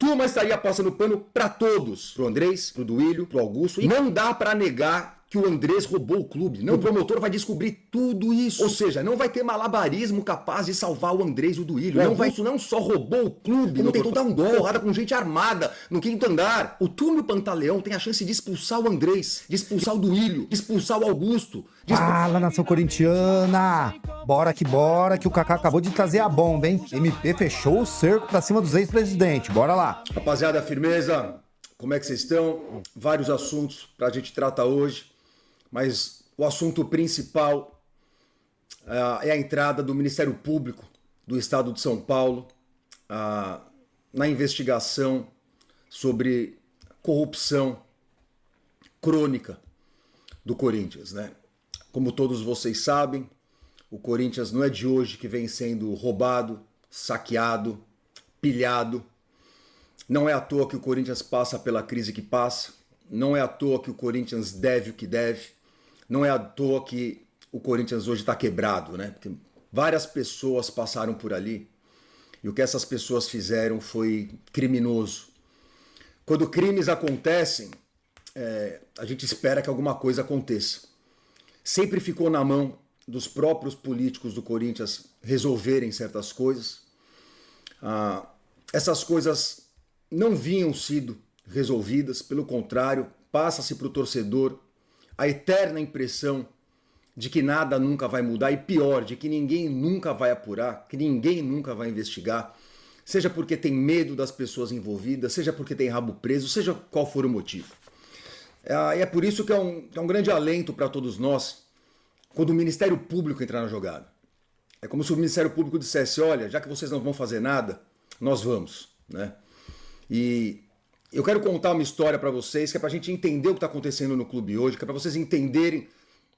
turma estaria passando pano para todos. Pro Andrés, pro Duílio, pro Augusto. E não dá para negar que o Andrés roubou o clube. Não, o promotor vai descobrir tudo isso. Ou seja, não vai ter malabarismo capaz de salvar o Andrés e o Duílio. Não vai, isso não só roubou o clube, não tentou dar um porrada com gente armada no quinto andar. O Túlio Pantaleão tem a chance de expulsar o Andrés, de expulsar o Duílio, de expulsar o Augusto. Fala, nação corintiana! Bora, que o Kaká acabou de trazer a bomba, hein? MP fechou o cerco pra cima dos ex-presidentes. Bora lá. Rapaziada, firmeza? Como é que vocês estão? Vários assuntos pra gente tratar hoje. Mas o assunto principal é a entrada do Ministério Público do Estado de São Paulo na investigação sobre corrupção crônica do Corinthians, né? Como todos vocês sabem, o Corinthians não é de hoje que vem sendo roubado, saqueado, pilhado. Não é à toa que o Corinthians passa pela crise que passa. Não é à toa que o Corinthians deve o que deve. Não é à toa que o Corinthians hoje está quebrado, né? Porque várias pessoas passaram por ali e o que essas pessoas fizeram foi criminoso. Quando crimes acontecem, a gente espera que alguma coisa aconteça. Sempre ficou na mão dos próprios políticos do Corinthians resolverem certas coisas. Essas coisas não vinham sido resolvidas, pelo contrário, passa-se para o torcedor a eterna impressão de que nada nunca vai mudar e pior, de que ninguém nunca vai apurar, que ninguém nunca vai investigar, seja porque tem medo das pessoas envolvidas, seja porque tem rabo preso, seja qual for o motivo. E é por isso que é um grande alento para todos nós quando o Ministério Público entrar na jogada. É como se o Ministério Público dissesse, olha, já que vocês não vão fazer nada, nós vamos, né? E eu quero contar uma história para vocês, que é para a gente entender o que está acontecendo no clube hoje, que é para vocês entenderem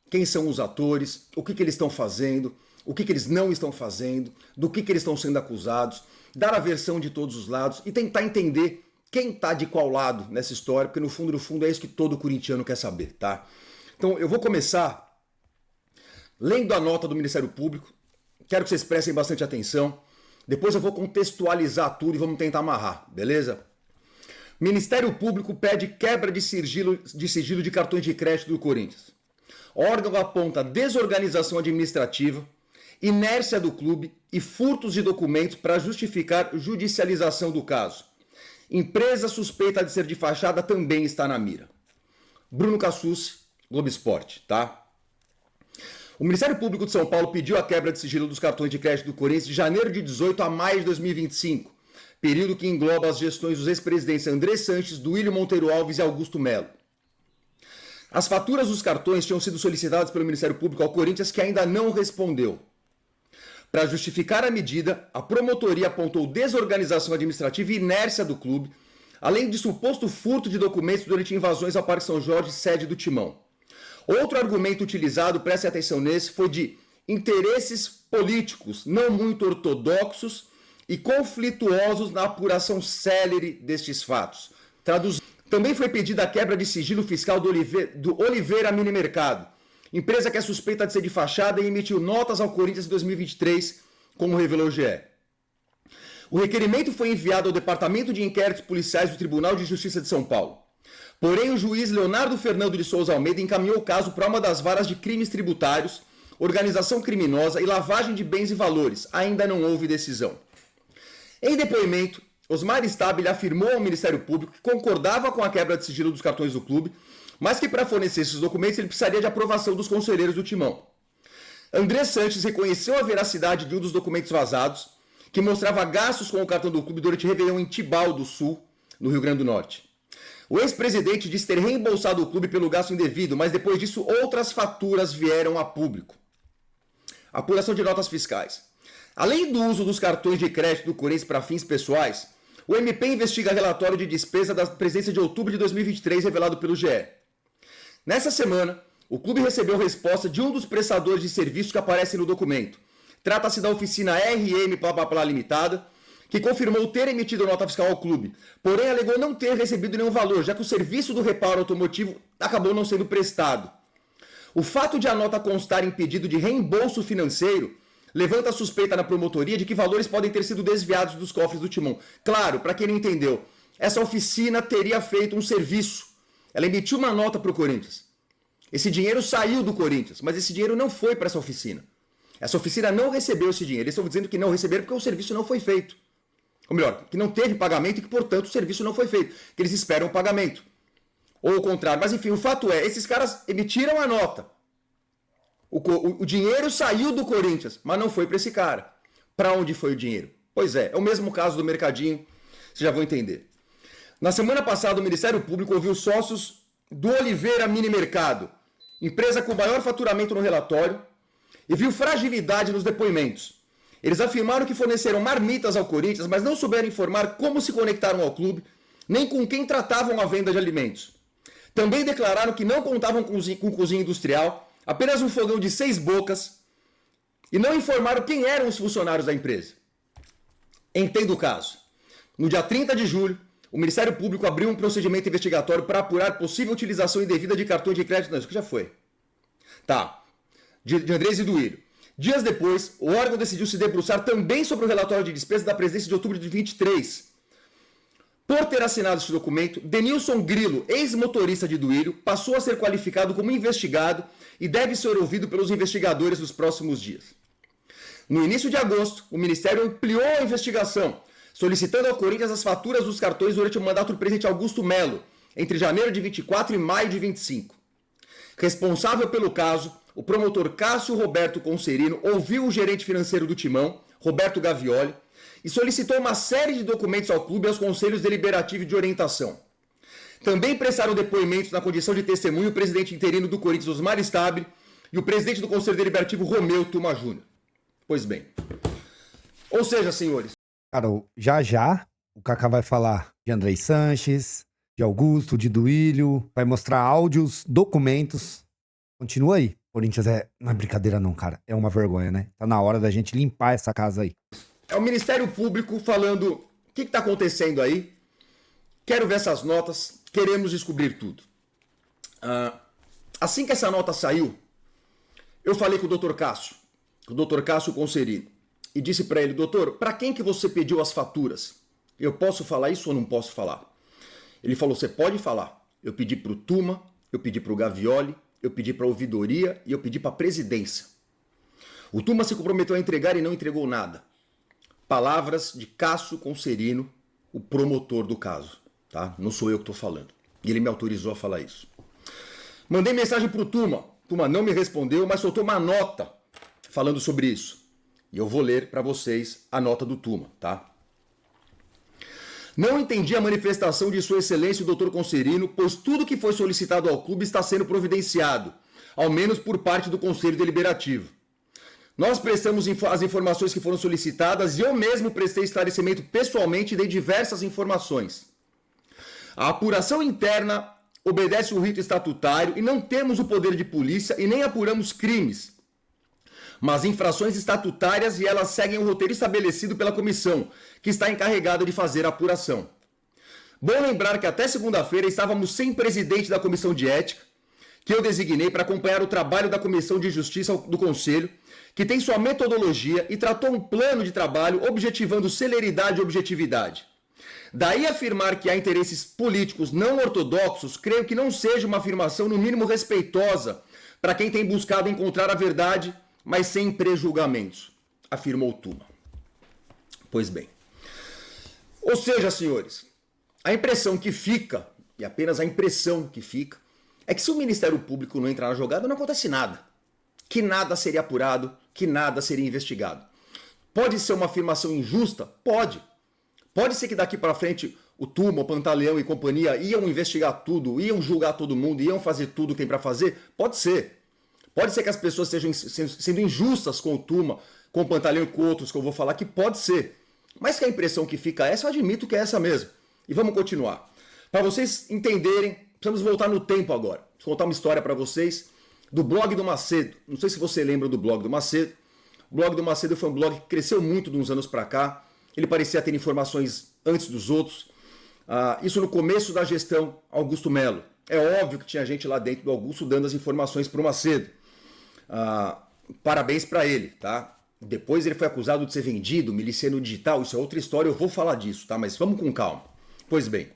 quem são os atores, o que eles estão fazendo, o que eles não estão fazendo, do que eles estão sendo acusados, dar a versão de todos os lados e tentar entender quem está de qual lado nessa história, porque no fundo é isso que todo corintiano quer saber, tá? Então eu vou começar lendo a nota do Ministério Público, quero que vocês prestem bastante atenção, depois eu vou contextualizar tudo e vamos tentar amarrar, beleza? Ministério Público pede quebra de sigilo de cartões de crédito do Corinthians. Órgão aponta desorganização administrativa, inércia do clube e furtos de documentos para justificar judicialização do caso. Empresa suspeita de ser de fachada também está na mira. Bruno Cassucci, Globo Esporte, tá? O Ministério Público de São Paulo pediu a quebra de sigilo dos cartões de crédito do Corinthians de janeiro de 18 a maio de 2025. Período que engloba as gestões dos ex-presidentes André Sanches, Duílio Monteiro Alves e Augusto Melo. As faturas dos cartões tinham sido solicitadas pelo Ministério Público ao Corinthians, que ainda não respondeu. Para justificar a medida, a promotoria apontou desorganização administrativa e inércia do clube, além de suposto furto de documentos durante invasões ao Parque São Jorge, sede do Timão. Outro argumento utilizado, prestem atenção nesse, foi de interesses políticos não muito ortodoxos e conflituosos na apuração célere destes fatos. Também foi pedida a quebra de sigilo fiscal do Oliveira Mini Mercado, empresa que é suspeita de ser de fachada e emitiu notas ao Corinthians em 2023, como revelou o GE. O requerimento foi enviado ao Departamento de Inquéritos Policiais do Tribunal de Justiça de São Paulo. Porém, o juiz Leonardo Fernando de Souza Almeida encaminhou o caso para uma das varas de crimes tributários, organização criminosa e lavagem de bens e valores. Ainda não houve decisão. Em depoimento, Osmar Stabile afirmou ao Ministério Público que concordava com a quebra de sigilo dos cartões do clube, mas que para fornecer esses documentos ele precisaria de aprovação dos conselheiros do Timão. André Sanches reconheceu a veracidade de um dos documentos vazados, que mostrava gastos com o cartão do clube durante Réveillon em Tibau do Sul, no Rio Grande do Norte. O ex-presidente disse ter reembolsado o clube pelo gasto indevido, mas depois disso outras faturas vieram a público. Apuração de notas fiscais. Além do uso dos cartões de crédito do Corinthians para fins pessoais, o MP investiga relatório de despesa da presidência de outubro de 2023 revelado pelo GE. Nessa semana, o clube recebeu resposta de um dos prestadores de serviços que aparecem no documento. Trata-se da oficina RM Blá Blá Blá Limitada, que confirmou ter emitido nota fiscal ao clube, porém alegou não ter recebido nenhum valor, já que o serviço do reparo automotivo acabou não sendo prestado. O fato de a nota constar em pedido de reembolso financeiro levanta a suspeita na promotoria de que valores podem ter sido desviados dos cofres do Timão. Claro, para quem não entendeu, essa oficina teria feito um serviço. Ela emitiu uma nota para o Corinthians. Esse dinheiro saiu do Corinthians, mas esse dinheiro não foi para essa oficina. Essa oficina não recebeu esse dinheiro. Eles estão dizendo que não receberam porque o serviço não foi feito. Ou melhor, que não teve pagamento e que, portanto, o serviço não foi feito. Que eles esperam o pagamento. Ou o contrário. Mas, enfim, o fato é, esses caras emitiram a nota. O dinheiro saiu do Corinthians, mas não foi para esse cara. Para onde foi o dinheiro? Pois é o mesmo caso do Mercadinho. Vocês já vão entender. Na semana passada, o Ministério Público ouviu sócios do Oliveira Mini Mercado, empresa com maior faturamento no relatório, e viu fragilidade nos depoimentos. Eles afirmaram que forneceram marmitas ao Corinthians, mas não souberam informar como se conectaram ao clube, nem com quem tratavam a venda de alimentos. Também declararam que não contavam com cozinha industrial, apenas um fogão de 6 bocas, e não informaram quem eram os funcionários da empresa. Entenda o caso. No dia 30 de julho, o Ministério Público abriu um procedimento investigatório para apurar possível utilização indevida de cartões de crédito. Não, isso que já foi. Tá. De Andrés e Duílio. Dias depois, o órgão decidiu se debruçar também sobre o relatório de despesas da presidência de outubro de 23. Por ter assinado esse documento, Denilson Grilo, ex-motorista de Duílio, passou a ser qualificado como investigado e deve ser ouvido pelos investigadores nos próximos dias. No início de agosto, o Ministério ampliou a investigação, solicitando ao Corinthians as faturas dos cartões durante o mandato do presidente Augusto Melo, entre janeiro de 24 e maio de 25. Responsável pelo caso, o promotor Cássio Roberto Concerino ouviu o gerente financeiro do Timão, Roberto Gavioli, e solicitou uma série de documentos ao clube e aos conselhos deliberativos de orientação. Também prestaram depoimentos na condição de testemunho o presidente interino do Corinthians, Osmar Stabile, e o presidente do Conselho Deliberativo, Romeu Tuma Júnior. Pois bem. Ou seja, senhores... Cara, já o Kaká vai falar de Andrei Sanches, de Augusto, de Duílio, vai mostrar áudios, documentos. Continua aí. Corinthians não é brincadeira não, cara. É uma vergonha, né? Tá na hora da gente limpar essa casa aí. É o Ministério Público falando o que está acontecendo aí. Quero ver essas notas. Queremos descobrir tudo. Assim que essa nota saiu, eu falei com o Dr. Cássio, Concerino, e disse para ele: doutor, para quem que você pediu as faturas? Eu posso falar isso ou não posso falar? Ele falou: você pode falar. Eu pedi para o Tuma, eu pedi para o Gavioli, eu pedi para a ouvidoria e eu pedi para a presidência. O Tuma se comprometeu a entregar e não entregou nada. Palavras de Cássio Concerino, o promotor do caso. Tá? Não sou eu que estou falando. E ele me autorizou a falar isso. Mandei mensagem para o Tuma. Tuma não me respondeu, mas soltou uma nota falando sobre isso. E eu vou ler para vocês a nota do Tuma, tá? Não entendi a manifestação de Sua Excelência o Dr. Concerino, pois tudo que foi solicitado ao clube está sendo providenciado, ao menos por parte do Conselho Deliberativo. Nós prestamos as informações que foram solicitadas e eu mesmo prestei esclarecimento pessoalmente e dei diversas informações. A apuração interna obedece o rito estatutário e não temos o poder de polícia e nem apuramos crimes, mas infrações estatutárias, e elas seguem o roteiro estabelecido pela comissão, que está encarregada de fazer a apuração. Bom lembrar que até segunda-feira estávamos sem presidente da comissão de ética, que eu designei para acompanhar o trabalho da Comissão de Justiça do Conselho, que tem sua metodologia e tratou um plano de trabalho objetivando celeridade e objetividade. Daí afirmar que há interesses políticos não ortodoxos, creio que não seja uma afirmação no mínimo respeitosa para quem tem buscado encontrar a verdade, mas sem prejulgamentos, afirmou Tuma. Pois bem. Ou seja, senhores, a impressão que fica, e apenas a impressão que fica, é que se o Ministério Público não entrar na jogada, não acontece nada. Que nada seria apurado, que nada seria investigado. Pode ser uma afirmação injusta? Pode. Pode ser que daqui para frente o Tuma, o Pantaleão e companhia iam investigar tudo, iam julgar todo mundo, iam fazer tudo que tem para fazer? Pode ser. Pode ser que as pessoas estejam sendo injustas com o Tuma, com o Pantaleão e com outros que eu vou falar, que pode ser. Mas que a impressão que fica é essa, eu admito que é essa mesmo. E vamos continuar. Para vocês entenderem, precisamos voltar no tempo agora. Vou contar uma história para vocês do blog do Macedo. Não sei se você lembra do blog do Macedo. O blog do Macedo foi um blog que cresceu muito de uns anos para cá. Ele parecia ter informações antes dos outros. Isso no começo da gestão Augusto Melo. É óbvio que tinha gente lá dentro do Augusto dando as informações para o Macedo. Parabéns para ele, tá? Depois ele foi acusado de ser vendido, miliciano digital, isso é outra história, eu vou falar disso, tá? Mas vamos com calma. Pois bem,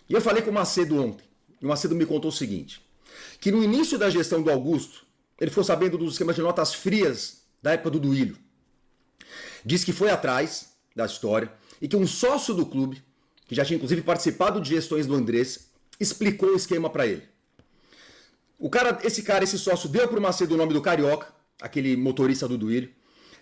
e eu falei com o Macedo ontem, e o Macedo me contou o seguinte, que no início da gestão do Augusto, ele ficou sabendo dos esquemas de notas frias da época do Duílio. Diz que foi atrás da história e que um sócio do clube, que já tinha inclusive participado de gestões do Andrés, explicou o esquema para ele. Esse sócio deu pro Macedo o nome do Carioca, aquele motorista do Duílio,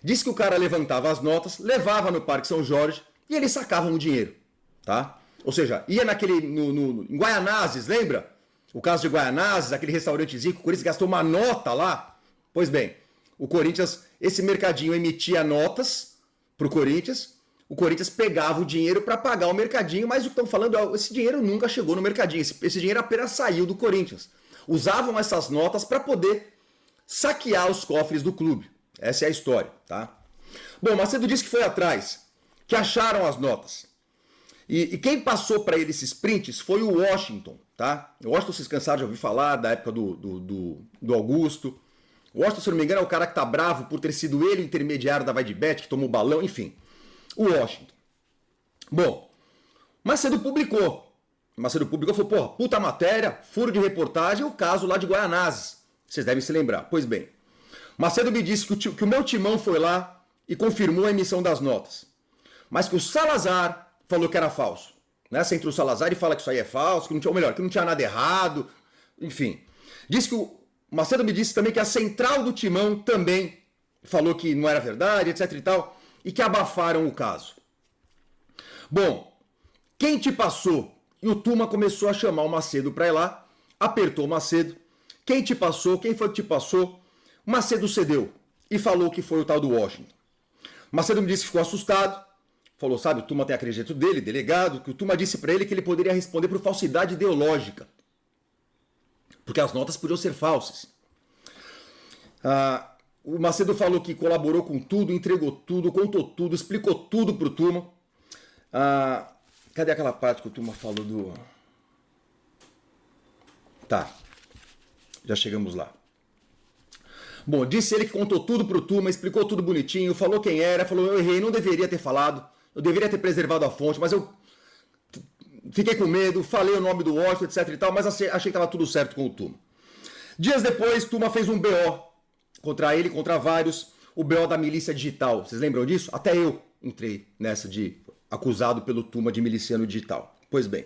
disse que o cara levantava as notas, levava no Parque São Jorge e eles sacavam o dinheiro, tá? Ou seja, ia em Guaianazes, lembra? O caso de Guaianazes, aquele restaurantezinho que o Corinthians gastou uma nota lá. Pois bem, o Corinthians, esse mercadinho emitia notas pro Corinthians, o Corinthians pegava o dinheiro para pagar o mercadinho, mas o que estão falando é esse dinheiro nunca chegou no mercadinho, esse dinheiro apenas saiu do Corinthians. Usavam essas notas para poder saquear os cofres do clube. Essa é a história, tá? Bom, Macedo disse que foi atrás, que acharam as notas. E quem passou para ele esses prints foi o Washington, tá? O Washington, vocês cansaram de ouvir falar da época do Augusto. O Washington, se não me engano, é o cara que tá bravo por ter sido ele o intermediário da Vai de Bet, que tomou o balão, enfim. O Washington. Bom, Macedo publicou. Macedo publicou e falou, porra, puta matéria, furo de reportagem, o caso lá de Guaianazes. Vocês devem se lembrar. Pois bem, Macedo me disse que o meu timão foi lá e confirmou a emissão das notas. Mas que o Salazar falou que era falso. Né? Você entra o Salazar e fala que isso aí é falso, que não tinha nada errado, enfim. Macedo me disse também que a central do timão também falou que não era verdade, etc e tal, e que abafaram o caso. Bom, quem te passou? E o Tuma começou a chamar o Macedo para ir lá, apertou o Macedo. Quem te passou? Quem foi que te passou? O Macedo cedeu e falou que foi o tal do Washington. O Macedo me disse que ficou assustado. Falou, sabe, o Tuma tem aquele jeito dele, delegado, que o Tuma disse para ele que ele poderia responder por falsidade ideológica. Porque as notas podiam ser falsas. O Macedo falou que colaborou com tudo, entregou tudo, contou tudo, explicou tudo pro Tuma. Cadê aquela parte que o Tuma falou do... Tá, já chegamos lá. Bom, disse ele que contou tudo pro Tuma, explicou tudo bonitinho, falou quem era, falou, eu errei, não deveria ter falado, eu deveria ter preservado a fonte, mas eu fiquei com medo, falei o nome do Washington, etc e tal, mas achei que estava tudo certo com o Tuma. Dias depois, Tuma fez um BO contra ele, contra vários, o BO da milícia digital. Vocês lembram disso? Até eu entrei nessa de acusado pelo Tuma de miliciano digital. Pois bem.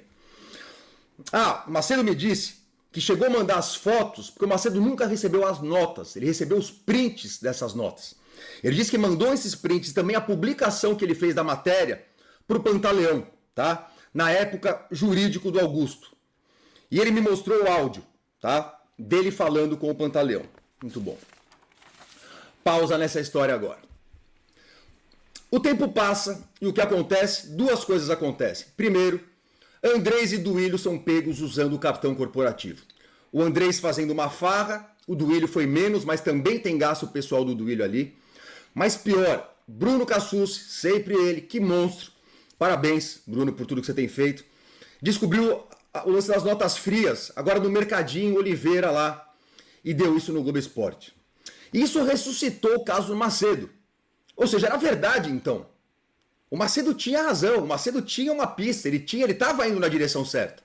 Macedo me disse que chegou a mandar as fotos, porque o Macedo nunca recebeu as notas, ele recebeu os prints dessas notas. Ele disse que mandou esses prints e também a publicação que ele fez da matéria para o Pantaleão, tá? Na época jurídico do Augusto. E ele me mostrou o áudio, tá? Dele falando com o Pantaleão. Muito bom. Pausa nessa história agora. O tempo passa e o que acontece? Duas coisas acontecem. Primeiro, Andrés e Duílio são pegos usando o cartão corporativo. O Andrés fazendo uma farra, o Duílio foi menos, mas também tem gasto pessoal do Duílio ali. Mas pior, Bruno Cassucci, sempre ele, que monstro. Parabéns, Bruno, por tudo que você tem feito. Descobriu o lance das notas frias, agora no Mercadinho Oliveira lá, e deu isso no Globo Esporte. Isso ressuscitou o caso do Macedo. Ou seja, era verdade então. O Macedo tinha razão, o Macedo tinha uma pista, ele estava indo na direção certa.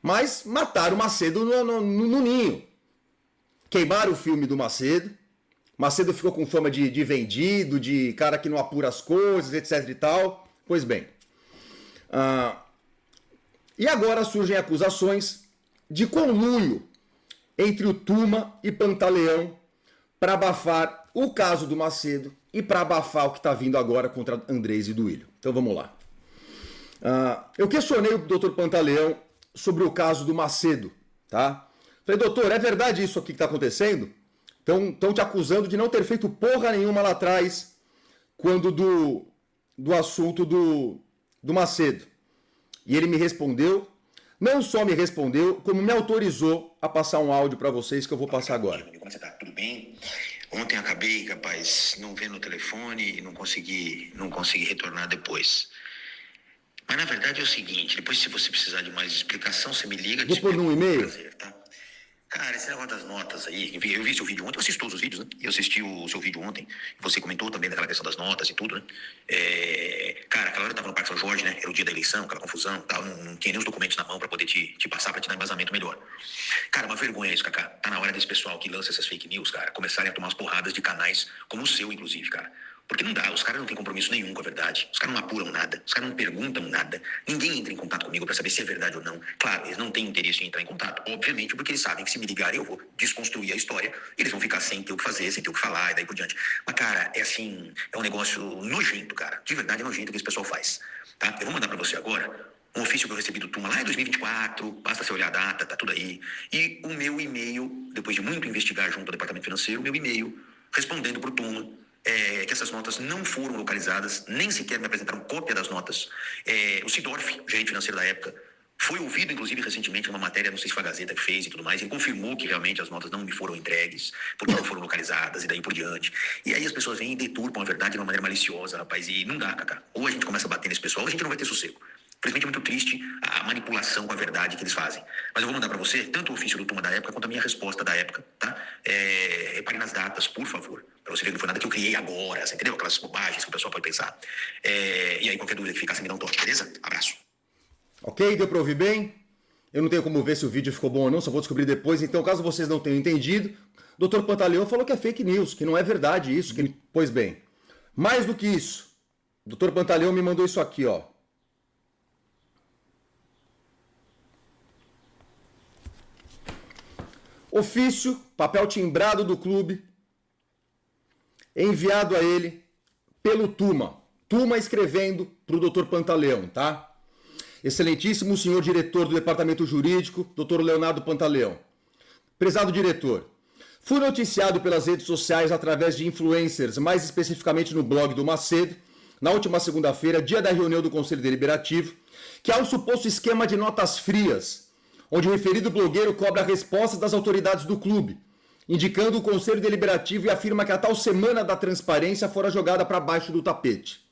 Mas mataram o Macedo no ninho. Queimaram o filme do Macedo. Macedo ficou com fama de vendido, de cara que não apura as coisas, etc e tal. Pois bem. E agora surgem acusações de conluio entre o Tuma e Pantaleão para abafar o caso do Macedo e para abafar o que está vindo agora contra Andrés e Duílio. Então vamos lá. Eu questionei o doutor Pantaleão sobre o caso do Macedo, tá? Falei, doutor, é verdade isso aqui que está acontecendo? Estão te acusando de não ter feito porra nenhuma lá atrás quando do assunto do Macedo. E ele me respondeu, não só me respondeu, como me autorizou a passar um áudio para vocês que eu vou passar agora. Como você tá? Tudo bem? Ontem acabei, rapaz, não vendo o telefone e não consegui retornar depois. Mas na verdade é o seguinte, depois se você precisar de mais explicação, você me liga. Vou pôr num e-mail. Prazer, tá? Cara, esse negócio das notas aí, eu vi seu vídeo ontem, eu assisto todos os vídeos, né? Eu assisti o seu vídeo ontem, você comentou também daquela questão das notas e tudo, né? Cara, aquela hora eu tava no Parque São Jorge, né? Era o dia da eleição, aquela confusão, tal, não tinha nem os documentos na mão pra poder te passar, pra te dar embasamento melhor. Cara, uma vergonha isso, Cacá. Tá na hora desse pessoal que lança essas fake news, cara, começarem a tomar umas porradas de canais como o seu, inclusive, cara. Porque não dá, os caras não têm compromisso nenhum com a verdade. Os caras não apuram nada, os caras não perguntam nada. Ninguém entra em contato comigo pra saber se é verdade ou não. Claro, eles não têm interesse em entrar em contato, obviamente, porque eles sabem que se me ligarem eu vou desconstruir a história e eles vão ficar sem ter o que fazer, sem ter o que falar e daí por diante. Mas, cara, é assim, é um negócio nojento, cara. De verdade é nojento o que esse pessoal faz. Tá? Eu vou mandar pra você agora um ofício que eu recebi do Tuma lá em 2024, basta você olhar a data, tá tudo aí. E o meu e-mail, depois de muito investigar junto ao departamento financeiro, o meu e-mail respondendo pro Tuma, que essas notas não foram localizadas, nem sequer me apresentaram cópia das notas. O Sidorf, gerente financeiro da época, foi ouvido, inclusive, recentemente, numa matéria, não sei se foi a Gazeta que fez e tudo mais, ele confirmou que realmente as notas não me foram entregues, porque não foram localizadas e daí por diante. E aí as pessoas vêm e deturpam a verdade de uma maneira maliciosa, rapaz, e não dá, Cacá. Ou a gente começa a bater nesse pessoal, ou a gente não vai ter sossego. Infelizmente é muito triste a manipulação com a verdade que eles fazem. Mas eu vou mandar para você tanto o ofício do Tuma da época quanto a minha resposta da época, tá? Repare nas datas, por favor. Para você ver que não foi nada que eu criei agora, você entendeu? Aquelas bobagens que o pessoal pode pensar. E aí qualquer dúvida que ficar, você me dá um toque, beleza? Abraço. Ok, deu para ouvir bem? Eu não tenho como ver se o vídeo ficou bom ou não, só vou descobrir depois. Então, caso vocês não tenham entendido, o Dr. Pantaleão falou que é fake news, que não é verdade isso. Pois bem, mais do que isso, o Dr. Pantaleão me mandou isso aqui, ó. Ofício, papel timbrado do clube, enviado a ele pelo Tuma. Tuma escrevendo para o Dr. Pantaleão, tá? Excelentíssimo senhor diretor do Departamento Jurídico, Dr. Leonardo Pantaleão. Prezado diretor, fui noticiado pelas redes sociais através de influencers, mais especificamente no blog do Macedo, na última segunda-feira, dia da reunião do Conselho Deliberativo, que há um suposto esquema de notas frias, onde o referido blogueiro cobra respostas das autoridades do clube, indicando o Conselho Deliberativo e afirma que a tal semana da transparência fora jogada para baixo do tapete.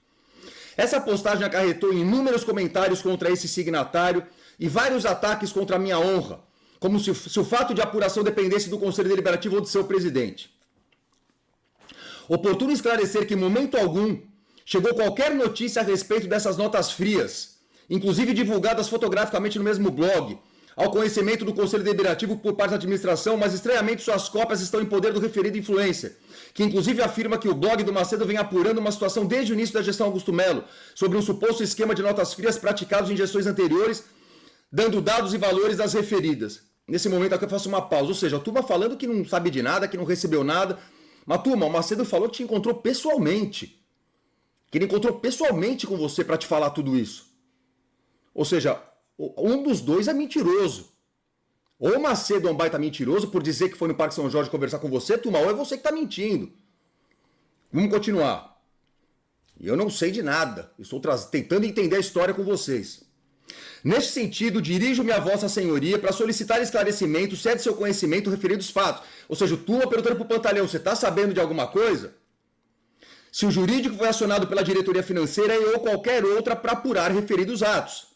Essa postagem acarretou inúmeros comentários contra esse signatário e vários ataques contra a minha honra, como se o fato de apuração dependesse do Conselho Deliberativo ou de seu presidente. Oportuno esclarecer que em momento algum chegou qualquer notícia a respeito dessas notas frias, inclusive divulgadas fotograficamente no mesmo blog, ao conhecimento do Conselho Deliberativo por parte da administração, mas estranhamente suas cópias estão em poder do referido influencer, que inclusive afirma que o blog do Macedo vem apurando uma situação desde o início da gestão Augusto Melo, sobre um suposto esquema de notas frias praticados em gestões anteriores, dando dados e valores das referidas. Nesse momento aqui eu faço uma pausa, ou seja, a turma falando que não sabe de nada, que não recebeu nada, mas turma, o Macedo falou que te encontrou pessoalmente, que ele encontrou pessoalmente com você para te falar tudo isso. Ou seja, um dos dois é mentiroso. Ou o Macedo é um baita mentiroso por dizer que foi no Parque São Jorge conversar com você, turma, ou é você que está mentindo. Vamos continuar. Eu não sei de nada. Estou tentando entender a história com vocês. Neste sentido, dirijo-me a Vossa Senhoria para solicitar esclarecimento se é de seu conhecimento referidos fatos. Ou seja, o turma perguntando para o Pantaleão, você está sabendo de alguma coisa? Se o jurídico foi acionado pela diretoria financeira ou qualquer outra para apurar referidos atos.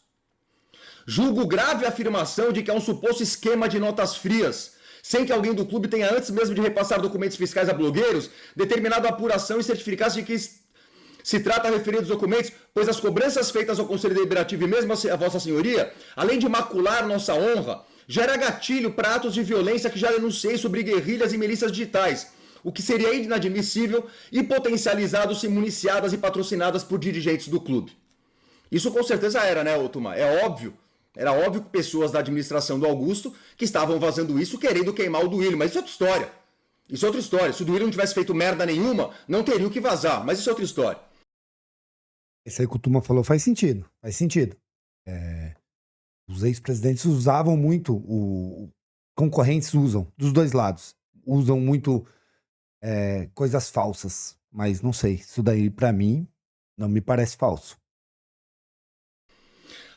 Julgo grave a afirmação de que há um suposto esquema de notas frias, sem que alguém do clube tenha, antes mesmo de repassar documentos fiscais a blogueiros, determinado a apuração e certificasse de que se trata referidos documentos, pois as cobranças feitas ao Conselho Deliberativo e mesmo a Vossa Senhoria, além de macular nossa honra, gera gatilho para atos de violência que já denunciei sobre guerrilhas e milícias digitais, o que seria inadmissível e potencializado se municiadas e patrocinadas por dirigentes do clube. Isso com certeza era, né, Otuma? É óbvio. Era óbvio que pessoas da administração do Augusto que estavam vazando isso querendo queimar o Duílio, mas isso é outra história. Isso é outra história. Se o Duílio não tivesse feito merda nenhuma, não teria o que vazar, mas isso é outra história. Esse aí que o Tuma falou faz sentido. Faz sentido. Os ex-presidentes usavam muito, concorrentes usam, dos dois lados. Usam muito coisas falsas. Mas não sei, isso daí pra mim não me parece falso.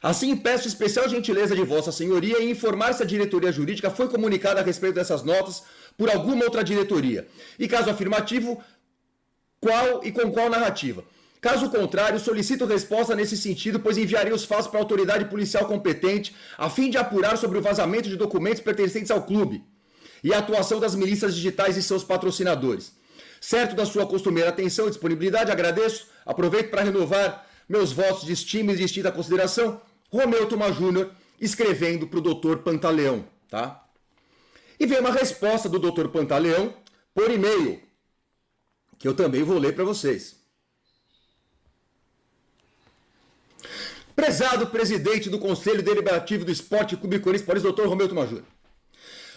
Assim, peço especial gentileza de Vossa Senhoria em informar se a diretoria jurídica foi comunicada a respeito dessas notas por alguma outra diretoria. E caso afirmativo, qual e com qual narrativa. Caso contrário, solicito resposta nesse sentido, pois enviarei os fatos para a autoridade policial competente a fim de apurar sobre o vazamento de documentos pertencentes ao clube. e a atuação das milícias digitais e seus patrocinadores. Certo da sua costumeira atenção e disponibilidade, agradeço. Aproveito para renovar meus votos de estima e de distinta consideração. Romeu Tuma Júnior, escrevendo para o Dr. Pantaleão, tá? E veio uma resposta do Dr. Pantaleão por e-mail, que eu também vou ler para vocês. Prezado presidente do Conselho Deliberativo do Esporte Clube Corinthians Paulista, Dr. Romeu Tuma Júnior.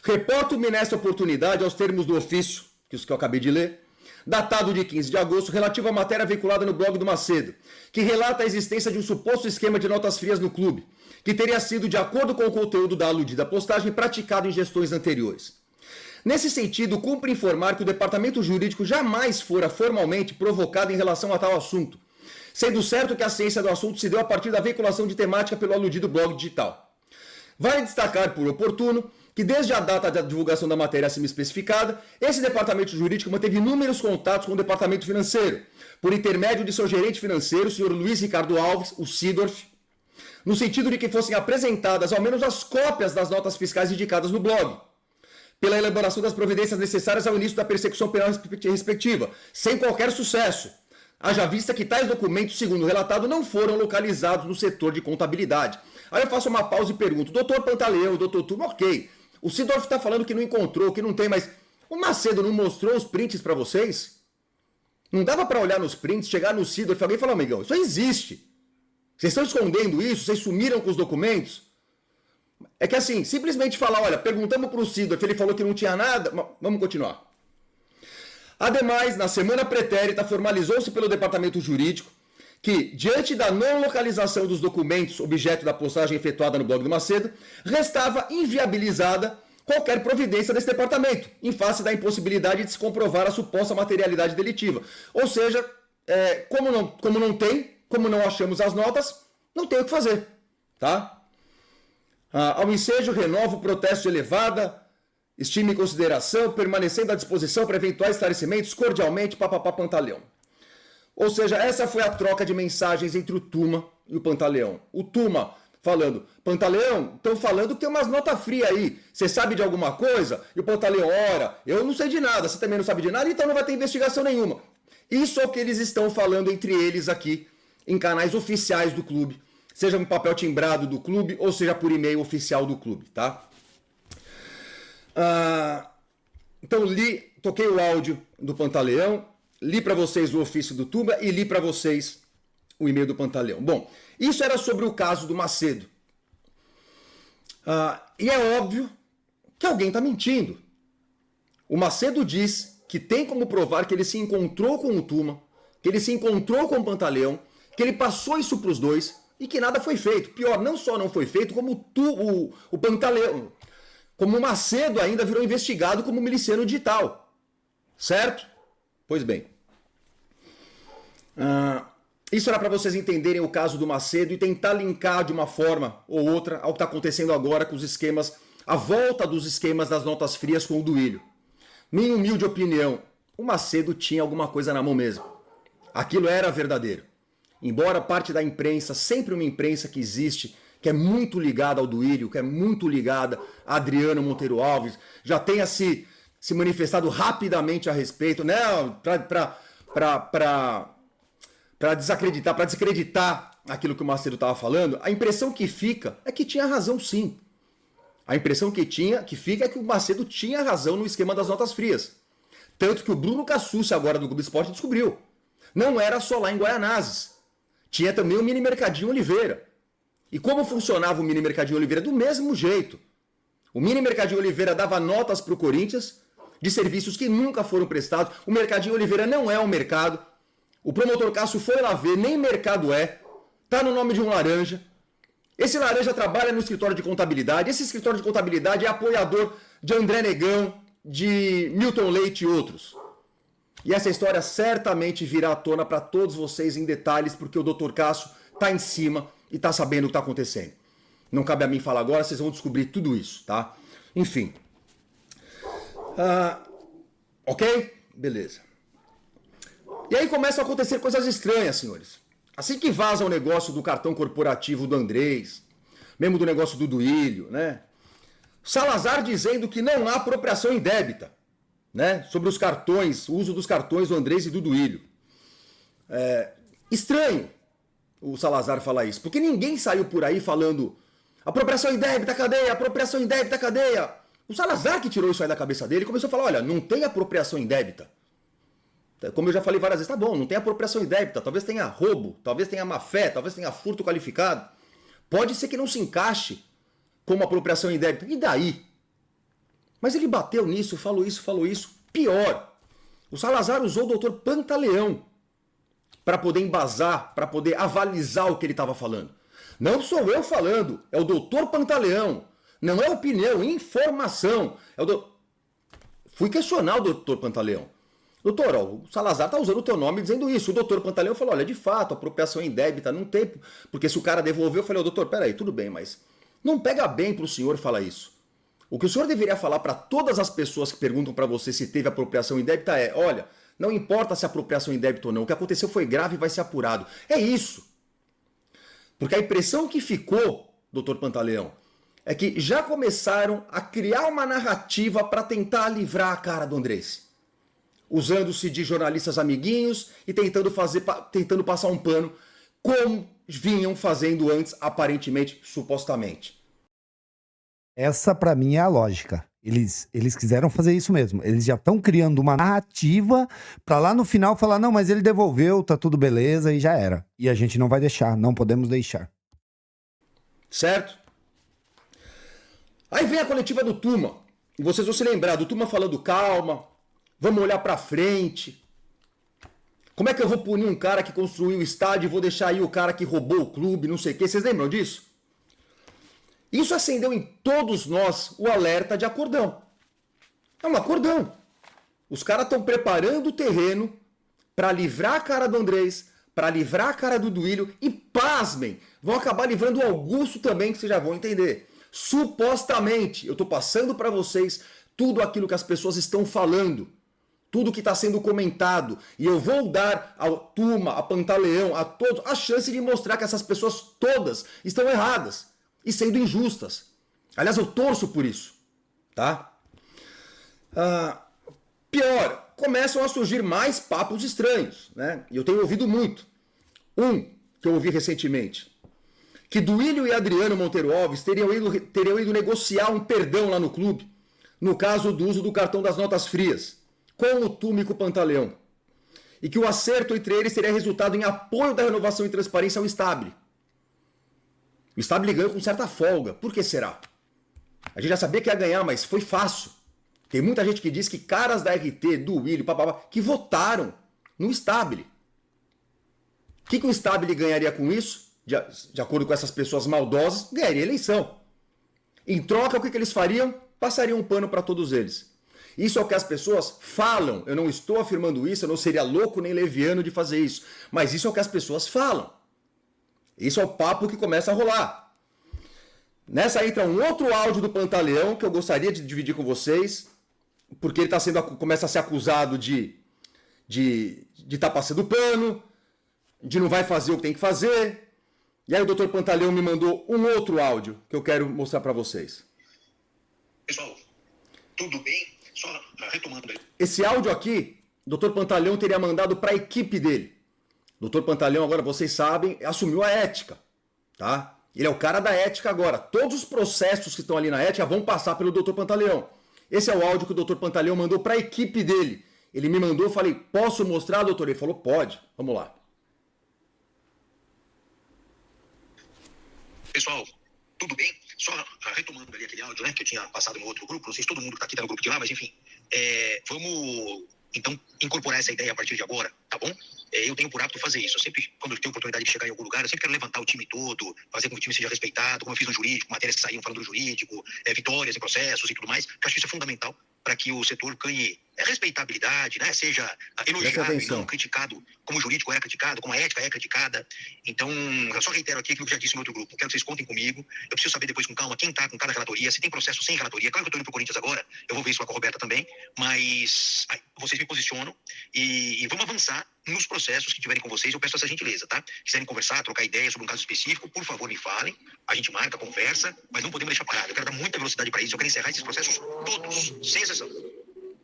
Reporto-me nesta oportunidade aos termos do ofício, que eu acabei de ler, datado de 15 de agosto, relativo à matéria veiculada no blog do Macedo, que relata a existência de um suposto esquema de notas frias no clube, que teria sido, de acordo com o conteúdo da aludida postagem, praticado em gestões anteriores. Nesse sentido, cumpre informar que o departamento jurídico jamais fora formalmente provocado em relação a tal assunto, sendo certo que a ciência do assunto se deu a partir da veiculação de temática pelo aludido blog digital. Vale destacar por oportuno que desde a data da divulgação da matéria acima especificada, esse departamento jurídico manteve inúmeros contatos com o departamento financeiro, por intermédio de seu gerente financeiro, o senhor Luiz Ricardo Alves, o Sidorf, no sentido de que fossem apresentadas ao menos as cópias das notas fiscais indicadas no blog, pela elaboração das providências necessárias ao início da persecução penal respectiva, sem qualquer sucesso, haja vista que tais documentos, segundo o relatado, não foram localizados no setor de contabilidade. Aí eu faço uma pausa e pergunto, doutor Pantaleão, doutor Tuma, ok, o Sidorf está falando que não encontrou, que não tem, mas o Macedo não mostrou os prints para vocês? Não dava para olhar nos prints, chegar no Sidorf e alguém falar, amigão, isso existe. Vocês estão escondendo isso? Vocês sumiram com os documentos? É que assim, simplesmente falar, olha, perguntamos para o Sidorf, ele falou que não tinha nada, mas vamos continuar. Ademais, na semana pretérita, formalizou-se pelo departamento jurídico que, diante da não localização dos documentos objeto da postagem efetuada no blog do Macedo, restava inviabilizada qualquer providência desse departamento, em face da impossibilidade de se comprovar a suposta materialidade delitiva. Ou seja, como não achamos as notas, não tem o que fazer, tá? Ao ensejo, renovo o protesto de elevada estima e consideração, permanecendo à disposição para eventuais esclarecimentos, cordialmente, papapá Pantaleão. Ou seja, essa foi a troca de mensagens entre o Tuma e o Pantaleão. O Tuma falando, Pantaleão, estão falando que tem umas notas frias aí, você sabe de alguma coisa? E o Pantaleão, ora, eu não sei de nada, você também não sabe de nada, então não vai ter investigação nenhuma. Isso é o que eles estão falando entre eles aqui, em canais oficiais do clube, seja no papel timbrado do clube, ou seja por e-mail oficial do clube, tá? Então toquei o áudio do Pantaleão, li para vocês o ofício do Tuma e li para vocês o e-mail do Pantaleão. Bom, isso era sobre o caso do Macedo. E é óbvio que alguém está mentindo. O Macedo diz que tem como provar que ele se encontrou com o Tuma, que ele se encontrou com o Pantaleão, que ele passou isso para os dois e que nada foi feito. Pior, não só não foi feito, como o Pantaleão, como o Macedo ainda virou investigado como miliciano digital. Certo? Pois bem. Isso era para vocês entenderem o caso do Macedo e tentar linkar de uma forma ou outra ao que está acontecendo agora com os esquemas, a volta dos esquemas das notas frias com o Duílio. Minha humilde opinião, o Macedo tinha alguma coisa na mão mesmo. Aquilo era verdadeiro. Embora parte da imprensa, sempre uma imprensa que existe, que é muito ligada ao Duílio, que é muito ligada a Adriano Monteiro Alves, já tenha se manifestado rapidamente a respeito, né, para desacreditar aquilo que o Macedo estava falando, a impressão que fica é que tinha razão sim. A impressão que fica é que o Macedo tinha razão no esquema das notas frias. Tanto que o Bruno Cassucci, agora do Globo Esporte, descobriu. Não era só lá em Guaianazes. Tinha também o Mini Mercadinho Oliveira. E como funcionava o Mini Mercadinho Oliveira? Do mesmo jeito. O Mini Mercadinho Oliveira dava notas para o Corinthians de serviços que nunca foram prestados. O Mercadinho Oliveira não é um mercado. O promotor Cássio foi lá ver, nem mercado é. Tá no nome de um laranja. Esse laranja trabalha no escritório de contabilidade. Esse escritório de contabilidade é apoiador de André Negão, de Milton Leite e outros. E essa história certamente virá à tona para todos vocês em detalhes, porque o Dr. Cássio tá em cima e está sabendo o que está acontecendo. Não cabe a mim falar agora, vocês vão descobrir tudo isso, tá? Enfim. Ok? Beleza. E aí começam a acontecer coisas estranhas, senhores. Assim que vaza o negócio do cartão corporativo do Andrés, mesmo do negócio do Duílio, né? Salazar dizendo que não há apropriação indébita, né? Sobre os cartões, o uso dos cartões do Andrés e do Duílio. Estranho o Salazar falar isso, porque ninguém saiu por aí falando apropriação indébita, cadeia, apropriação indébita, cadeia. O Salazar que tirou isso aí da cabeça dele começou a falar, olha, não tem apropriação indébita. Como eu já falei várias vezes, tá bom, não tem apropriação indébita, talvez tenha roubo, talvez tenha má-fé, talvez tenha furto qualificado. Pode ser que não se encaixe como apropriação indébita. E daí? Mas ele bateu nisso, falou isso. Pior, o Salazar usou o doutor Pantaleão para poder embasar, para poder avalizar o que ele estava falando. Não sou eu falando, é o doutor Pantaleão. Não é opinião, informação. Fui questionar o doutor Pantaleão. Doutor, o Salazar está usando o teu nome dizendo isso. O doutor Pantaleão falou, olha, de fato, apropriação indébita não tem, porque se o cara devolveu, eu falei, doutor, peraí, tudo bem, mas não pega bem para o senhor falar isso. O que o senhor deveria falar para todas as pessoas que perguntam para você se teve apropriação indébita é, olha, não importa se a apropriação indébita ou não, o que aconteceu foi grave e vai ser apurado. É isso. Porque a impressão que ficou, doutor Pantaleão, é que já começaram a criar uma narrativa para tentar livrar a cara do Andrés. Usando-se de jornalistas amiguinhos e tentando passar um pano, como vinham fazendo antes, aparentemente, supostamente. Essa, pra mim, é a lógica. Eles quiseram fazer isso mesmo. Eles já estão criando uma narrativa pra lá no final falar, não, mas ele devolveu, tá tudo beleza e já era. E a gente não vai deixar, não podemos deixar. Certo? Aí vem a coletiva do Tuma. E vocês vão se lembrar do Tuma falando, calma, vamos olhar pra frente. Como é que eu vou punir um cara que construiu o estádio e vou deixar aí o cara que roubou o clube, não sei o quê? Vocês lembram disso? Isso acendeu em todos nós o alerta de acordão. É um acordão. Os caras estão preparando o terreno para livrar a cara do Andrés, para livrar a cara do Duílio e, pasmem, vão acabar livrando o Augusto também, que vocês já vão entender. Supostamente, eu estou passando para vocês tudo aquilo que as pessoas estão falando, tudo que está sendo comentado, e eu vou dar à Tuma, a Pantaleão, a todos, a chance de mostrar que essas pessoas todas estão erradas e sendo injustas. Aliás, eu torço por isso, tá? Pior, começam a surgir mais papos estranhos, né? E eu tenho ouvido muito. Um que eu ouvi recentemente, que Duílio e Adriano Monteiro Alves teriam ido negociar um perdão lá no clube, no caso do uso do cartão das notas frias, com o Tuma e com o Pantaleão. E que o acerto entre eles teria resultado em apoio da renovação e transparência ao Stabile. O Stabile ganhou com certa folga. Por que será? A gente já sabia que ia ganhar, mas foi fácil. Tem muita gente que diz que caras da RT, do Willi, que votaram no Stabile. O que o Stabile ganharia com isso? De acordo com essas pessoas maldosas, ganharia eleição. Em troca, o que eles fariam? Passariam um pano para todos eles. Isso é o que as pessoas falam. Eu não estou afirmando isso, eu não seria louco nem leviano de fazer isso. Mas isso é o que as pessoas falam. Isso é o papo que começa a rolar. Nessa entra um outro áudio do Pantaleão que eu gostaria de dividir com vocês, porque ele começa a ser acusado de estar passando pano, de não vai fazer o que tem que fazer. E aí o Dr. Pantaleão me mandou um outro áudio que eu quero mostrar para vocês. Pessoal, tudo bem? Só retomando aí. Esse áudio aqui, o Dr. Pantaleão teria mandado para a equipe dele. O Dr. Pantaleão, agora vocês sabem, assumiu a ética, tá? Ele é o cara da ética agora. Todos os processos que estão ali na ética vão passar pelo Dr. Pantaleão. Esse é o áudio que o Dr. Pantaleão mandou para a equipe dele. Ele me mandou, eu falei, posso mostrar, doutor? Ele falou, pode. Vamos lá. Pessoal, tudo bem? Só retomando ali aquele áudio, né, que eu tinha passado no outro grupo, não sei se todo mundo que está aqui tá no grupo de lá, mas enfim, vamos então incorporar essa ideia a partir de agora, tá bom? Eu tenho por hábito fazer isso. Eu sempre, quando eu tenho oportunidade de chegar em algum lugar, eu sempre quero levantar o time todo, fazer com que o time seja respeitado, como eu fiz no jurídico, matérias que saíam falando do jurídico, vitórias em processos e tudo mais, que eu acho que isso é fundamental para que o setor ganhe respeitabilidade, né? Seja elogiado e não criticado, como o jurídico era criticado, como a ética é criticada. Então, eu só reitero aqui aquilo que eu já disse no outro grupo. Quero que vocês contem comigo. Eu preciso saber depois com calma quem está com cada relatoria, se tem processo sem relatoria. Claro que eu estou indo para o Corinthians agora, eu vou ver isso com a Roberta também, mas vocês me posicionam e vamos avançar nos processos que tiverem com vocês. Eu peço essa gentileza, tá? Quiserem conversar, trocar ideias sobre um caso específico, por favor, me falem. A gente marca, conversa, mas não podemos deixar parado. Eu quero dar muita velocidade para isso. Eu quero encerrar esses processos todos, sem exceção.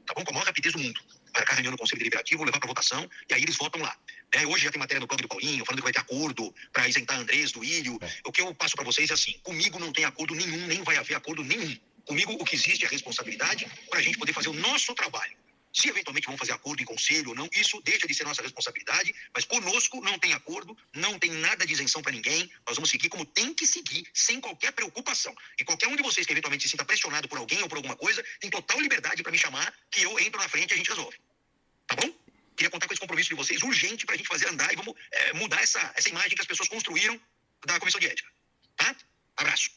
Tá bom? Com a maior rapidez do mundo. Marcar reunião no Conselho Deliberativo, levar para votação, e aí eles votam lá. Hoje já tem matéria no blog do Paulinho, falando que vai ter acordo para isentar Andrés, Duílio. O que eu passo para vocês é assim: comigo não tem acordo nenhum, nem vai haver acordo nenhum. Comigo o que existe é a responsabilidade para a gente poder fazer o nosso trabalho. Se eventualmente vão fazer acordo em conselho ou não, isso deixa de ser nossa responsabilidade, mas conosco não tem acordo, não tem nada de isenção para ninguém. Nós vamos seguir como tem que seguir, sem qualquer preocupação. E qualquer um de vocês que eventualmente se sinta pressionado por alguém ou por alguma coisa, tem total liberdade para me chamar, que eu entro na frente e a gente resolve. Tá bom? Queria contar com esse compromisso de vocês, urgente, para a gente fazer andar e vamos mudar essa imagem que as pessoas construíram da Comissão de Ética. Tá? Abraço.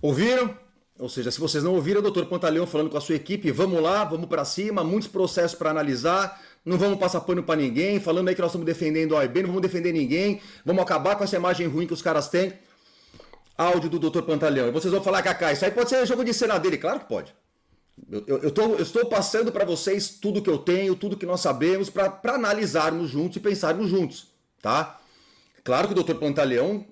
Ouviram? Ou seja, se vocês não ouviram, o doutor Pantaleão falando com a sua equipe, vamos lá, vamos para cima, muitos processos para analisar, não vamos passar pano para ninguém, falando aí que nós estamos defendendo a OAB, não vamos defender ninguém, vamos acabar com essa imagem ruim que os caras têm. Áudio do doutor Pantaleão. E vocês vão falar, Cacá, isso aí pode ser jogo de cena dele. Claro que pode. Eu estou passando para vocês tudo que eu tenho, tudo que nós sabemos, para analisarmos juntos e pensarmos juntos, tá? Claro que o doutor Pantaleão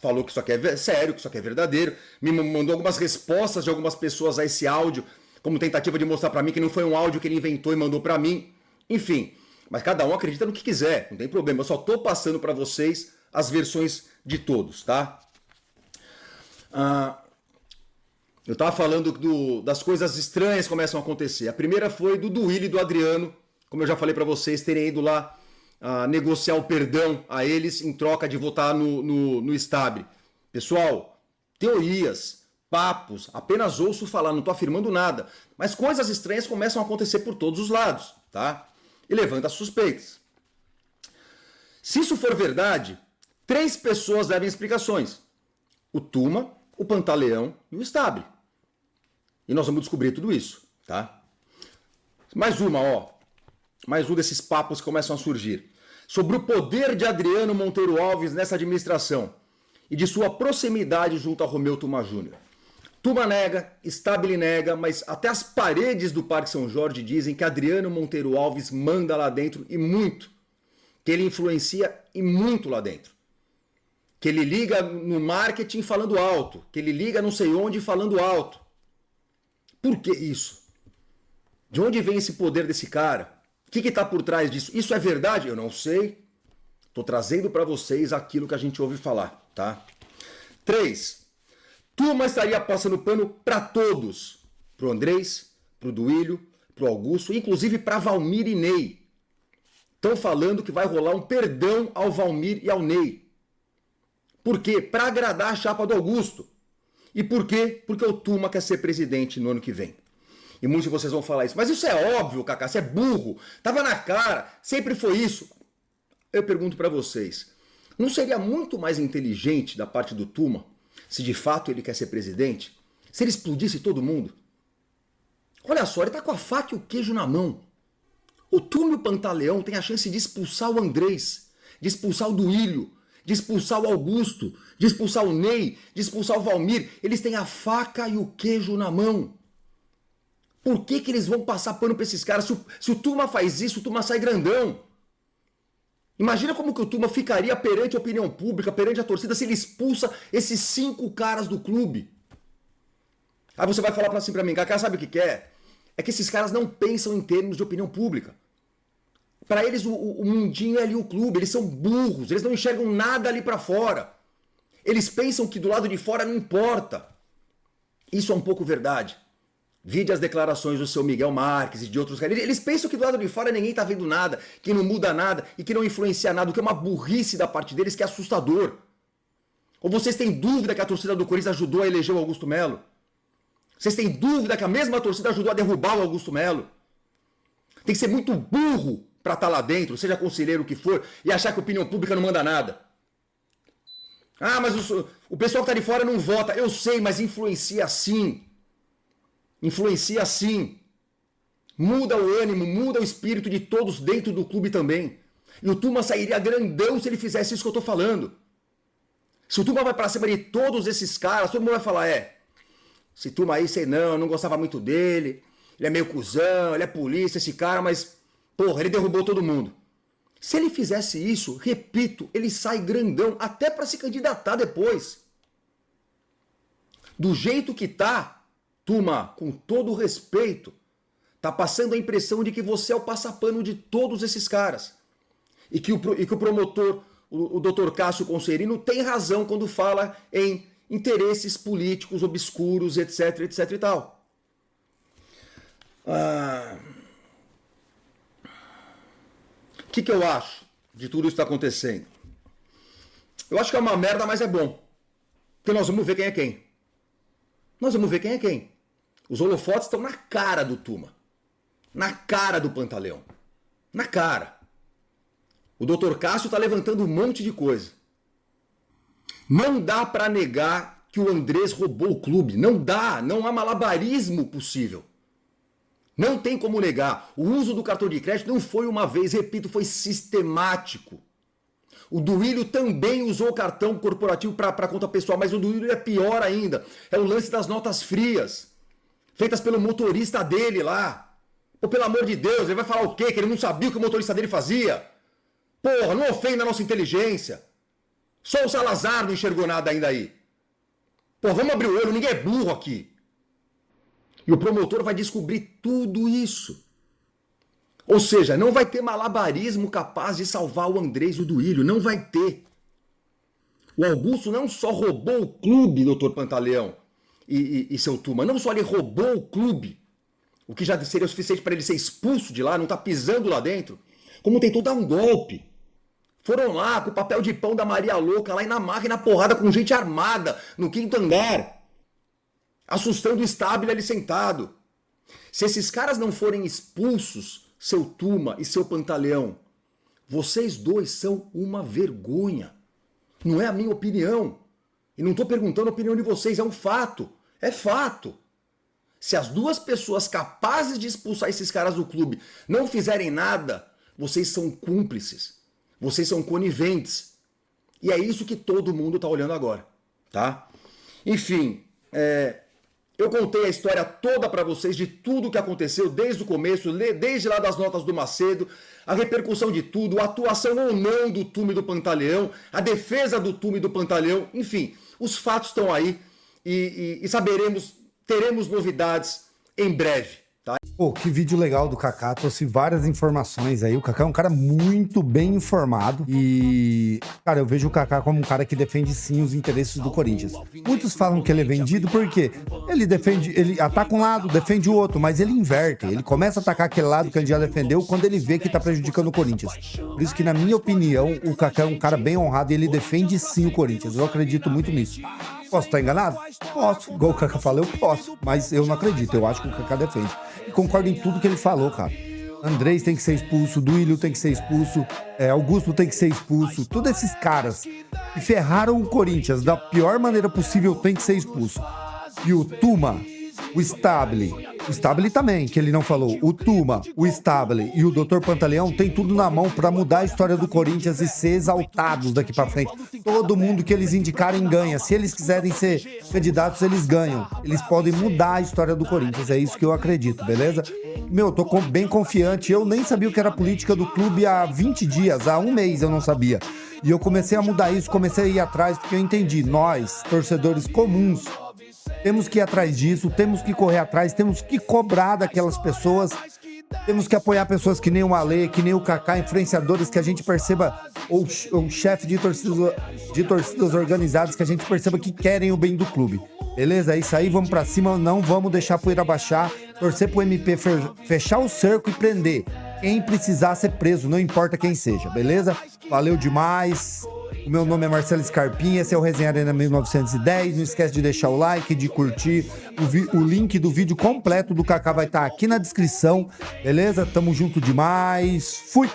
falou que isso aqui é sério, que isso aqui é verdadeiro, me mandou algumas respostas de algumas pessoas a esse áudio, como tentativa de mostrar para mim que não foi um áudio que ele inventou e mandou para mim. Enfim, mas cada um acredita no que quiser, não tem problema. Eu só tô passando para vocês as versões de todos, tá? Eu tava falando das coisas estranhas que começam a acontecer. A primeira foi do Duílio e do Adriano, como eu já falei para vocês, terem ido lá negociar o perdão a eles em troca de votar no Stabre. Pessoal, teorias, papos, apenas ouço falar, não estou afirmando nada, mas coisas estranhas começam a acontecer por todos os lados, tá? E levanta suspeitas. Se isso for verdade, 3 pessoas devem explicações: o Tuma, o Pantaleão e o Stabre. E nós vamos descobrir tudo isso, tá? Mais um desses papos que começam a surgir. Sobre o poder de Adriano Monteiro Alves nessa administração e de sua proximidade junto a Romeu Tuma Júnior. Tuma nega, Stabre nega, mas até as paredes do Parque São Jorge dizem que Adriano Monteiro Alves manda lá dentro e muito. Que ele influencia e muito lá dentro. Que ele liga no marketing falando alto. Que ele liga não sei onde falando alto. Por que isso? De onde vem esse poder desse cara? O que está por trás disso? Isso é verdade? Eu não sei. Estou trazendo para vocês aquilo que a gente ouve falar, tá? 3. Tuma estaria passando pano para todos. Pro Andrés, pro Duílio, pro Augusto, inclusive para Valmir e Ney. Estão falando que vai rolar um perdão ao Valmir e ao Ney. Por quê? Para agradar a chapa do Augusto. E por quê? Porque o Tuma quer ser presidente no ano que vem. E muitos de vocês vão falar isso. Mas isso é óbvio, Cacá, você é burro. Tava na cara, sempre foi isso. Eu pergunto para vocês, não seria muito mais inteligente da parte do Tuma, se de fato ele quer ser presidente, se ele explodisse todo mundo? Olha só, ele tá com a faca e o queijo na mão. O Tuma e o Pantaleão têm a chance de expulsar o Andrés, de expulsar o Duílio, de expulsar o Augusto, de expulsar o Ney, de expulsar o Valmir. Eles têm a faca e o queijo na mão. Por que eles vão passar pano pra esses caras? Se o Tuma faz isso, o Tuma sai grandão. Imagina como que o Tuma ficaria perante a opinião pública, perante a torcida, se ele expulsa esses 5 caras do clube. Aí você vai falar assim pra mim, Cacá, sabe o que é? É que esses caras não pensam em termos de opinião pública. Para eles o mundinho é ali o clube, eles são burros, eles não enxergam nada ali pra fora. Eles pensam que do lado de fora não importa. Isso é um pouco verdade. Vide as declarações do seu Miguel Marques e de outros caras. Eles pensam que do lado de fora ninguém tá vendo nada, que não muda nada e que não influencia nada, o que é uma burrice da parte deles que é assustador. Ou vocês têm dúvida que a torcida do Corinthians ajudou a eleger o Augusto Melo? Vocês têm dúvida que a mesma torcida ajudou a derrubar o Augusto Melo? Tem que ser muito burro para estar lá dentro, seja conselheiro o que for, e achar que a opinião pública não manda nada. Ah, mas o pessoal que tá de fora não vota. Eu sei, mas influencia sim. Influencia sim. Muda o ânimo, muda o espírito de todos dentro do clube também. E o Tuma sairia grandão se ele fizesse isso que eu tô falando. Se o Tuma vai pra cima de todos esses caras, todo mundo vai falar, esse Tuma aí, sei não, eu não gostava muito dele, ele é meio cuzão, ele é polícia, esse cara, mas Porra, ele derrubou todo mundo. Se ele fizesse isso, repito, ele sai grandão até para se candidatar depois. Do jeito que tá, turma, com todo respeito, tá passando a impressão de que você é o passapano de todos esses caras. E que o promotor, o Dr. Cássio Concerino, tem razão quando fala em interesses políticos obscuros, etc, etc e tal. O que eu acho de tudo isso que está acontecendo? Eu acho que é uma merda, mas é bom. Porque nós vamos ver quem é quem. Nós vamos ver quem é quem. Os holofotes estão na cara do Tuma. Na cara do Pantaleão. Na cara. O Dr. Cássio está levantando um monte de coisa. Não dá para negar que o Andrés roubou o clube. Não dá. Não há malabarismo possível. Não tem como negar. O uso do cartão de crédito não foi uma vez, repito, foi sistemático. O Duílio também usou o cartão corporativo para conta pessoal, mas o Duílio é pior ainda. É o lance das notas frias, feitas pelo motorista dele lá. Pô, pelo amor de Deus, ele vai falar o quê? Que ele não sabia o que o motorista dele fazia? Porra, não ofenda a nossa inteligência. Só o Salazar não enxergou nada ainda aí. Pô, vamos abrir o olho, ninguém é burro aqui. E o promotor vai descobrir tudo isso. Ou seja, não vai ter malabarismo capaz de salvar o Andrés e o Duílio. Não vai ter. O Augusto não só roubou o clube, doutor Pantaleão e seu Tuma. Não só ele roubou o clube, o que já seria o suficiente para ele ser expulso de lá, não tá pisando lá dentro, como tentou dar um golpe. Foram lá com o papel de pão da Maria Louca, lá e na marra e na porrada com gente armada, no 5º andar. Assustando o Stabile ali sentado. Se esses caras não forem expulsos, seu Tuma e seu Pantaleão, vocês dois são uma vergonha. Não é a minha opinião. E não estou perguntando a opinião de vocês, é um fato. É fato. Se as duas pessoas capazes de expulsar esses caras do clube não fizerem nada, vocês são cúmplices. Vocês são coniventes. E é isso que todo mundo está olhando agora. Tá? Enfim, eu contei a história toda para vocês de tudo que aconteceu desde o começo, desde lá das notas do Macedo, a repercussão de tudo, a atuação ou não do Tuma e do Pantaleão, a defesa do Tuma e do Pantaleão, enfim, os fatos estão aí e teremos novidades em breve. Tá? Pô, que vídeo legal do Kaká, trouxe várias informações aí. O Kaká é um cara muito bem informado e, cara, eu vejo o Kaká como um cara que defende sim os interesses do Corinthians. Muitos falam que ele é vendido porque ele ataca um lado, defende o outro, mas ele inverte. Ele começa a atacar aquele lado que ele já defendeu quando ele vê que tá prejudicando o Corinthians. Por isso que, na minha opinião, o Kaká é um cara bem honrado e ele defende sim o Corinthians. Eu acredito muito nisso. Posso estar enganado? Posso. Igual o Kaká fala, eu posso. Mas eu não acredito. Eu acho que o Kaká defende. E concordo em tudo que ele falou, cara. Andrés tem que ser expulso, Duílio tem que ser expulso, Augusto tem que ser expulso. Todos esses caras que ferraram o Corinthians da pior maneira possível tem que ser expulso. E o Tuma, o Stabile também, que ele não falou. O Tuma, o Stabile e o Dr. Pantaleão tem tudo na mão pra mudar a história do Corinthians e ser exaltados daqui pra frente. Todo mundo que eles indicarem ganha. Se eles quiserem ser candidatos, eles ganham. Eles podem mudar a história do Corinthians. É isso que eu acredito, beleza? Meu, tô bem confiante. Eu nem sabia o que era política do clube há 20 dias, há um mês eu não sabia. E eu comecei a mudar isso, comecei a ir atrás, porque eu entendi. Nós, torcedores comuns, temos que ir atrás disso, temos que correr atrás, temos que cobrar daquelas pessoas, temos que apoiar pessoas que nem o Ale, que nem o Kaká, influenciadores que a gente perceba, ou chefe de torcidas organizadas que a gente perceba que querem o bem do clube. Beleza? É isso aí, vamos pra cima, não vamos deixar a poeira baixar, torcer pro MP fechar o cerco e prender quem precisar ser preso, não importa quem seja, beleza? Valeu demais. O meu nome é Marcelo Scarpim, esse é o Resenha Arena 1910. Não esquece de deixar o like, de curtir. O link do vídeo completo do Kaká vai estar aqui na descrição, beleza? Tamo junto demais. Fui!